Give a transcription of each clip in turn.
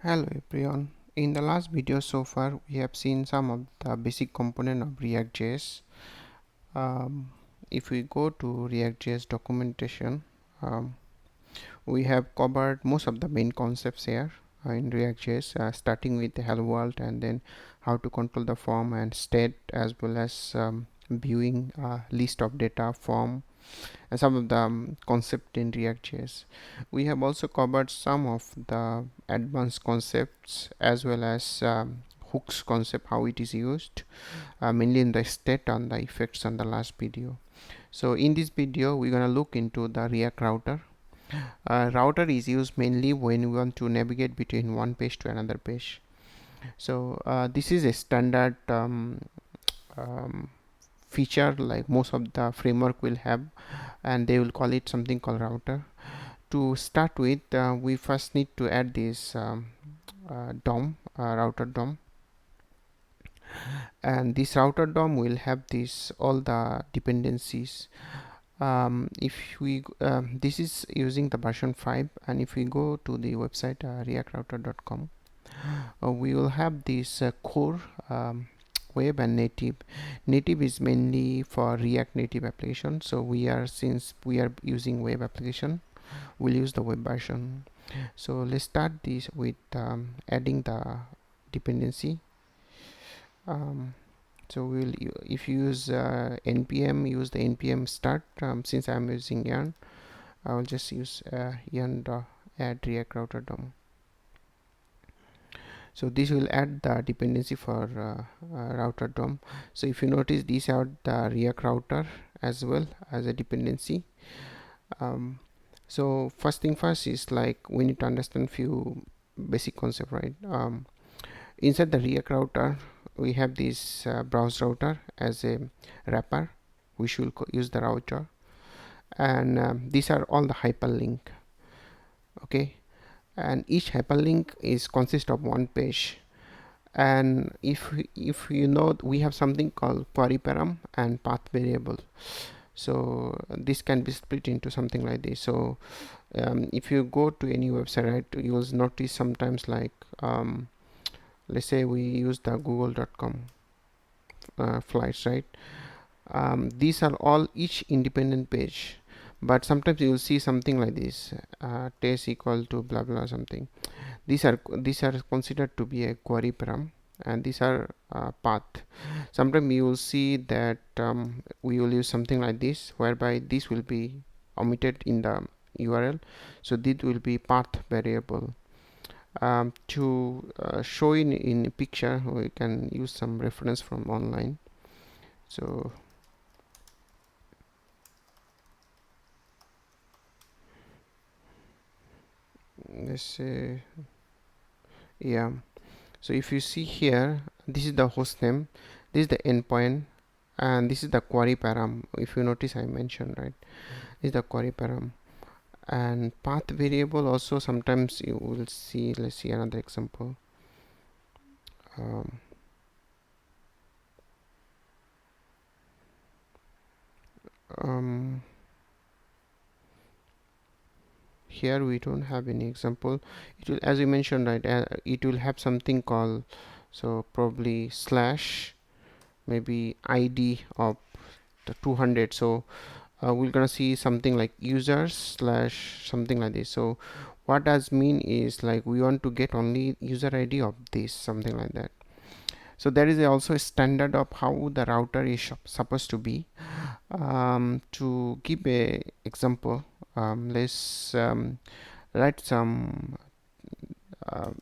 Hello everyone. In the last video so far, we have seen some of the basic component of ReactJS. Um, if we go to ReactJS documentation, um, we have covered most of the main concepts here in ReactJS, starting with the hello world and then how to control the form and state, as well as viewing list of data form and some of the concept in ReactJS. We have also covered some of the advanced concepts as well as hooks concept, how it is used, mainly in the state and the effects on the last video. So in this video we're gonna look into the React router. Router is used mainly when we want to navigate between one page to another page. So this is a standard um, feature like most of the framework will have, and they will call it something called router. To start with, we first need to add this router DOM, and this router DOM will have this all the dependencies. If we This is using the version 5, and if we go to the website reactrouter.com, we will have this core, web and native. Native is mainly for React Native application, so since we are using web application, we'll use the web version. So let's start this with adding the dependency. um, so if you use npm, use the npm start. Since I'm using yarn, I will just use yarn add react router DOM. So this will add the dependency for router DOM. So if you notice, these are the React router as well as a dependency. So first thing first is, like, we need to understand few basic concept, right? Inside the React router, we have this browse router as a wrapper. We should use the router, and these are all the hyperlink. Okay, and each hyperlink is consist of one page. And if you know, we have something called query param and path variable. So this can be split into something like this. So if you go to any website, right, you will notice sometimes, like, let's say we use the google.com flights, right? These are all each independent page, but sometimes you will see something like this, test equal to blah blah something. These are considered to be a query param, and these are path. Sometimes you will see that we will use something like this, whereby this will be omitted in the URL, so this will be path variable. To show in a picture, we can use some reference from online. So let's say, yeah, so if you see here, this is the host name, this is the endpoint, and this is the query param. If you notice, I mentioned, right, this is the query param. And path variable also, sometimes you will see. Let's see another example. um, um, Here we don't have any example. It will, as you mentioned, right, it will have something called, so probably slash, maybe id of the 200. So we're gonna see something like users slash something like this. So what does mean is, like, we want to get only user ID of this, something like that. So there is also a standard of how the router is supposed to be. To give a example, let's write some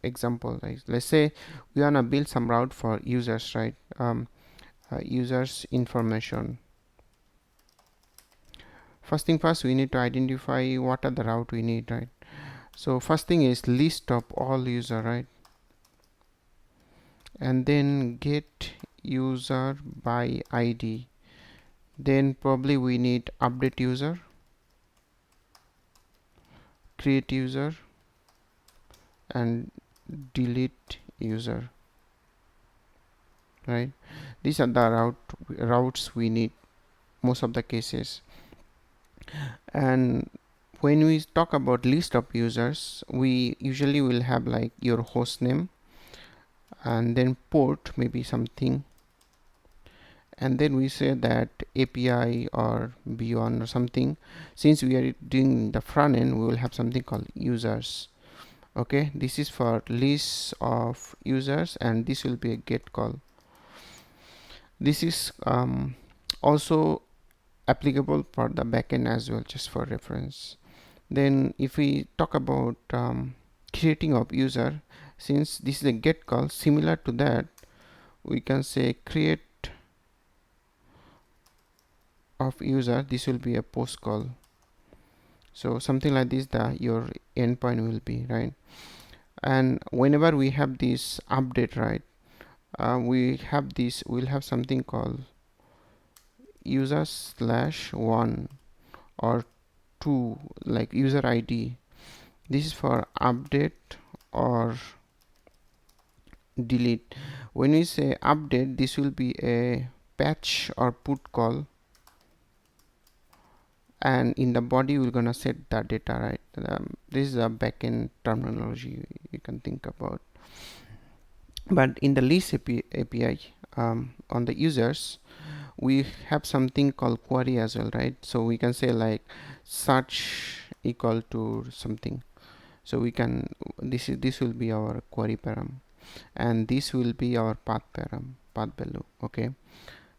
example. Like, let's say we wanna build some route for users, right? Users information. First thing first, we need to identify what are the route we need, right? So first thing is list of all user, right? And then get user by ID. Then probably we need update user, create user, and delete user, right? These are the routes we need most of the cases. And when we talk about list of users, we usually will have like your host name and then port, maybe something, and then we say that API or beyond or something. Since we are doing the front end, we will have something called users. Okay, this is for list of users, and this will be a get call. This is also applicable for the backend as well, just for reference. Then if we talk about creating of user, since this is a get call, similar to that, we can say create of user. This will be a post call. So something like this, your endpoint will be, right? And whenever we have this update, right, we'll have something called user/1 or 2, like user ID. This is for update or delete. When we say update, this will be a patch or put call, and in the body we're gonna set the data, right? This is a backend terminology you can think about. But in the list API, on the users, we have something called query as well, right? So we can say like search equal to something. So we can, this will be our query param, and this will be our path param, path value. Okay,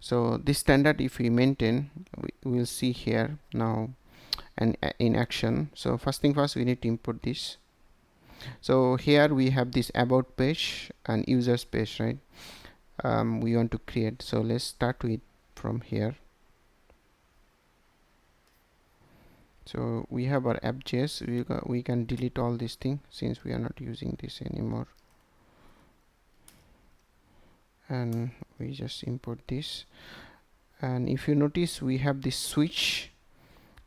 so this standard, if we maintain, we will see here now and in action. So first thing first, we need to import this. So here we have this about page and users page, right? We want to create, so let's start with from here. So we have our app.js. We can delete all these things since we are not using this anymore, and we just import this. And if you notice, we have this switch,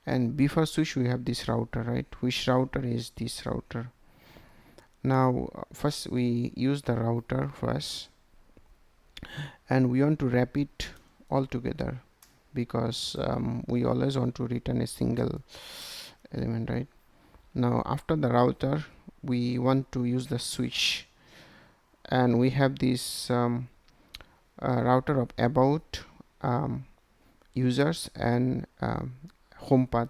and before switch we have this router, right? Which router is this router? Now first we use the router first, and we want to wrap it all together, because we always want to return a single element, right? Now after the router, we want to use the switch, and we have this router of about, users, and home path.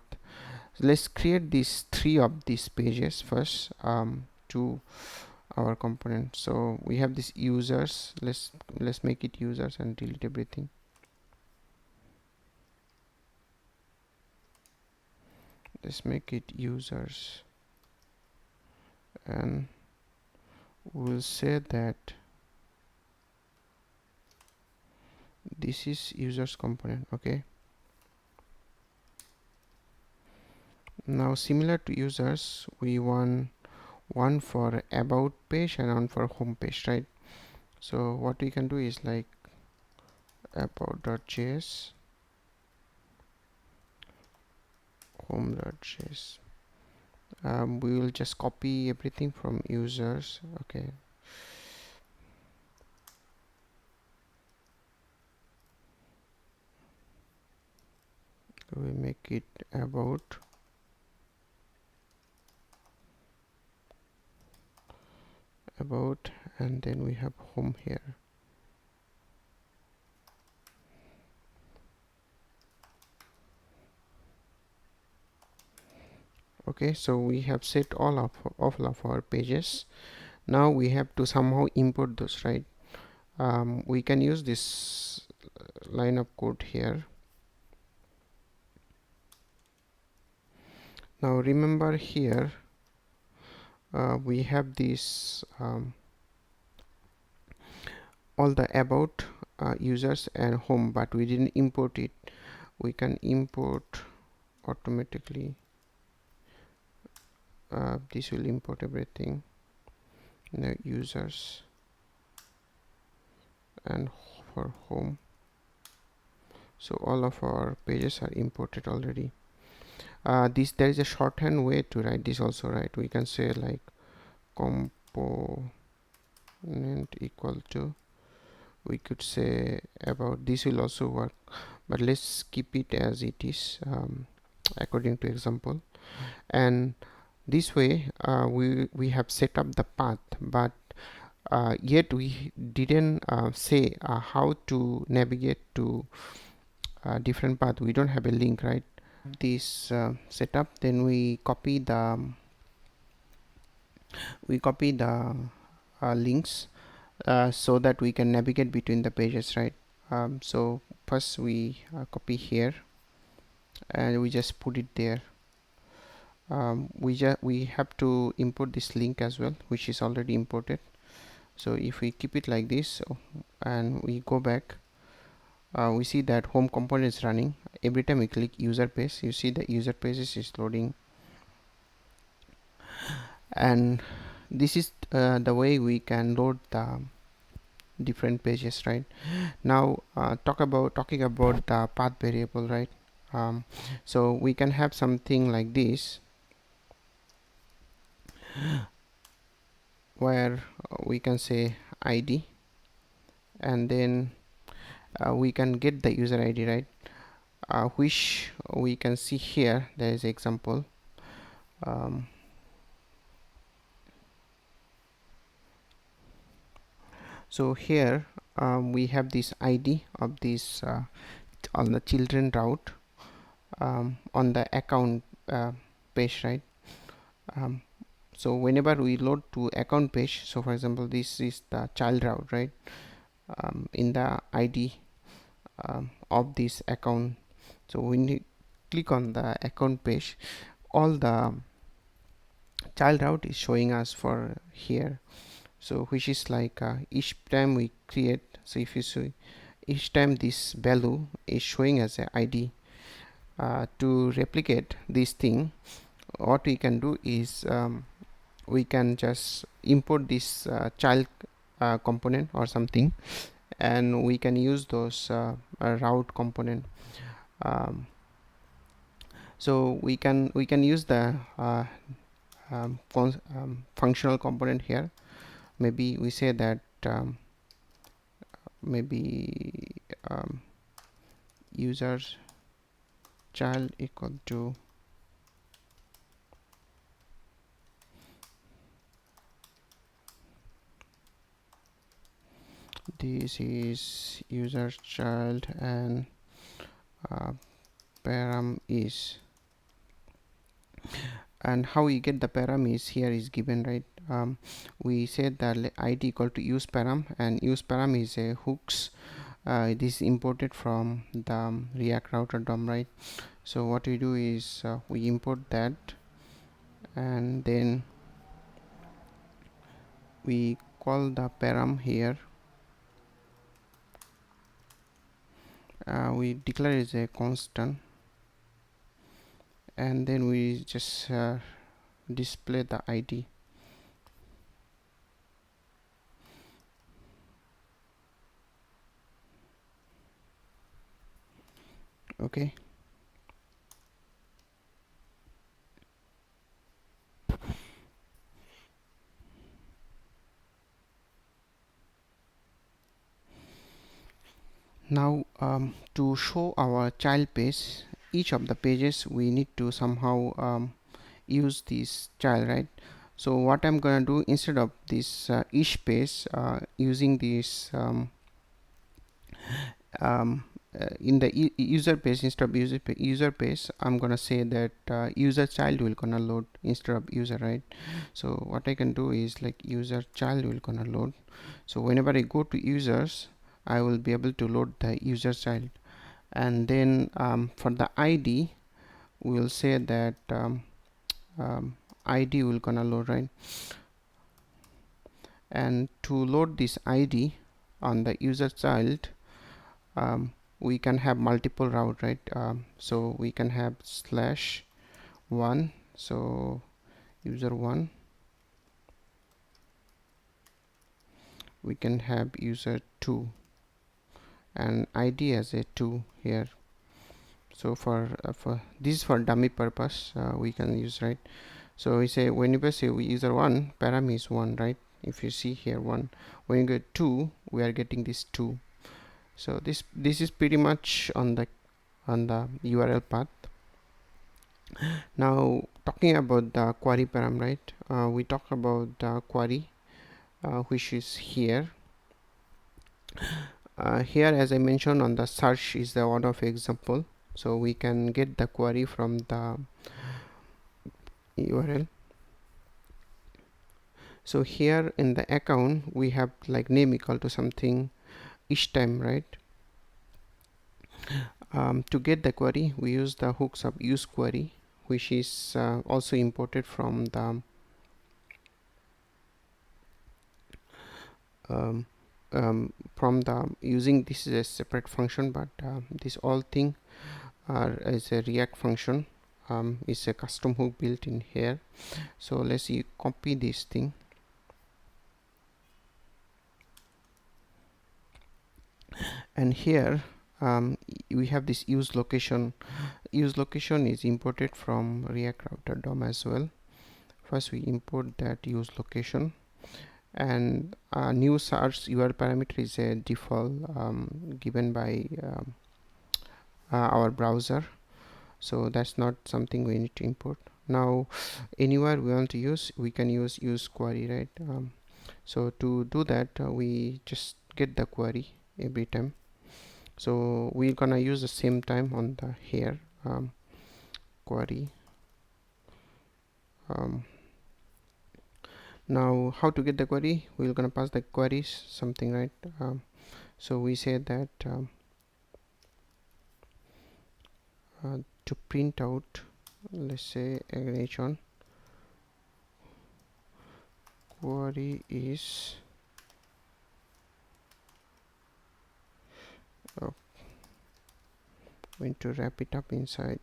So let's create these 3 of these pages first, to our component. So we have this users. Let's make it users and delete everything. Let's make it users, and we'll say that this is users component. Okay, now similar to users, we want one for about page and one for home page, right? So what we can do is like about.js, home.js. We will just copy everything from users. Okay, we make it about, and then we have home here. Okay, so we have set all of our pages. Now we have to somehow import those, right? We can use this line of code here. Now remember here, we have this all the about, users and home, but we didn't import it. We can import automatically. This will import everything, the users and for home. So all of our pages are imported already. There is a shorthand way to write this also, right? We can say like component equal to, we could say about, this will also work, but let's keep it as it is, according to example. And this way we have set up the path, but yet we didn't say how to navigate to different path. We don't have a link, right? This setup, then we copy the links so that we can navigate between the pages, right? So first we copy here and we just put it there. We have to import this link as well, which is already imported. So if we keep it like this and we go back, we see that home component is running. Every time we click user page, you see the user pages is loading, and this is the way we can load the different pages, right? Now talking about the path variable, right? So we can have something like this, where we can say id, and then we can get the user id, right? Which we can see here. There is example. So here we have this id of this on the children route on the account page, right? So whenever we load to account page, so for example this is the child route, right? In the id of this account, so when you click on the account page, all the child route is showing us for here. So which is like each time we create, so if you see each time this value is showing as a id. To replicate this thing, what we can do is we can just import this child component or something, and we can use those route component. um, so we can use the functional component here. Maybe we say that maybe user child equal to this is user child, and param is, and how we get the param is here is given, right? We said that id equal to use param, and use param is a hooks. This is imported from the React router DOM, right? So what we do is we import that, and then we call the param here. We declare it as a constant, and then we just display the id. Okay, now to show our child page, each of the pages we need to somehow use this child, right? So what I'm gonna do, instead of this each page using this in the user page, instead of user page, I'm gonna say that user child will gonna load instead of user, right? So what I can do is like user child will gonna load. So whenever I go to users, I will be able to load the user child, and then for the id we will say that id will gonna load, right? And to load this id on the user child, we can have multiple route, right? So we can have /1, so user 1, we can have user 2, and id as a 2 here. So for this is for dummy purpose, we can use, right? So we say whenever say we user 1, param is 1, right? If you see here 1, when you get 2, we are getting this 2. So this is pretty much on the URL path. Now talking about the query param, right? We talk about the query, which is here. Here, as I mentioned, on the search is the one of example, so we can get the query from the URL. So here in the account we have like name equal to something each time, right? To get the query, we use the hooks of use query, which is also imported from the using this is a separate function, but this all thing is a React function. Is a custom hook built in here. So let's see, copy this thing, and here we have this use location. Use location is imported from React Router DOM as well. First we import that use location, and new search URL parameter is a default given by our browser, so that's not something we need to import. Now anywhere we want to use, we can use query, right? So to do that, we just get the query every time. So we're gonna use the same time on the here query. Now how to get the query? We're gonna pass the queries something, right? So we say that to print out, let's say aggregation query is going to wrap it up inside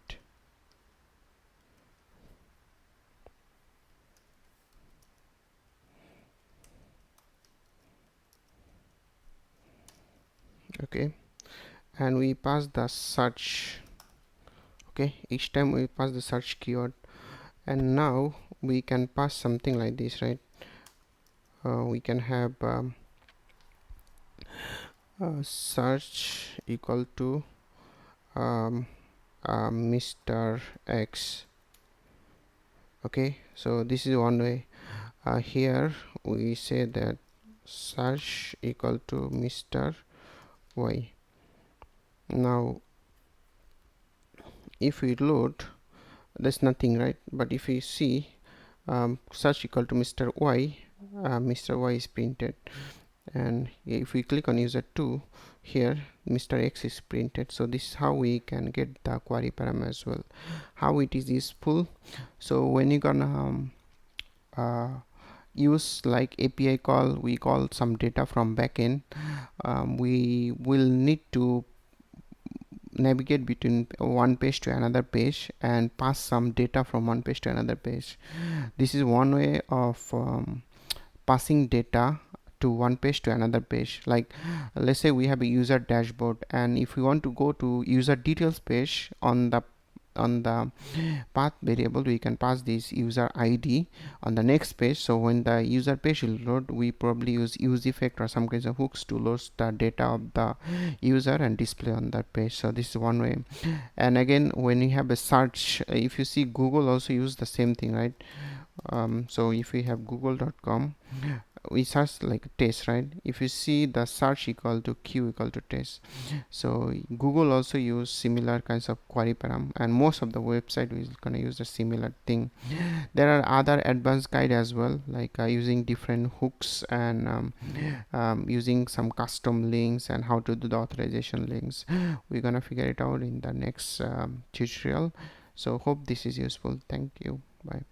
okay, and we pass the search. Okay, each time we pass the search keyword, and now we can pass something like this, right? We can have search equal to Mr. X. Okay, so this is one way. Here we say that search equal to Mr. Y. Now if we load, there's nothing, right? But if we see search equal to Mr. Y, Mr. Y is printed, and if we click on user 2, here Mr. X is printed. So this is how we can get the query param as well. How it is useful? So when you're gonna use like API call, we call some data from backend, we will need to navigate between one page to another page and pass some data from one page to another page. This is one way of passing data to one page to another page. Like let's say we have a user dashboard, and if we want to go to user details page, on the path variable we can pass this user ID on the next page. So when the user page will load, we probably use effect or some kinds of hooks to load the data of the user and display on that page. So this is one way. And again, when you have a search, if you see Google also use the same thing, right? So if we have google.com, we search like test, right? If you see the search equal to q equal to test, so Google also use similar kinds of query param, and most of the website is gonna use a similar thing. There are other advanced guide as well, like using different hooks and using some custom links and how to do the authorization links. We're gonna figure it out in the next tutorial. So hope this is useful. Thank you. Bye.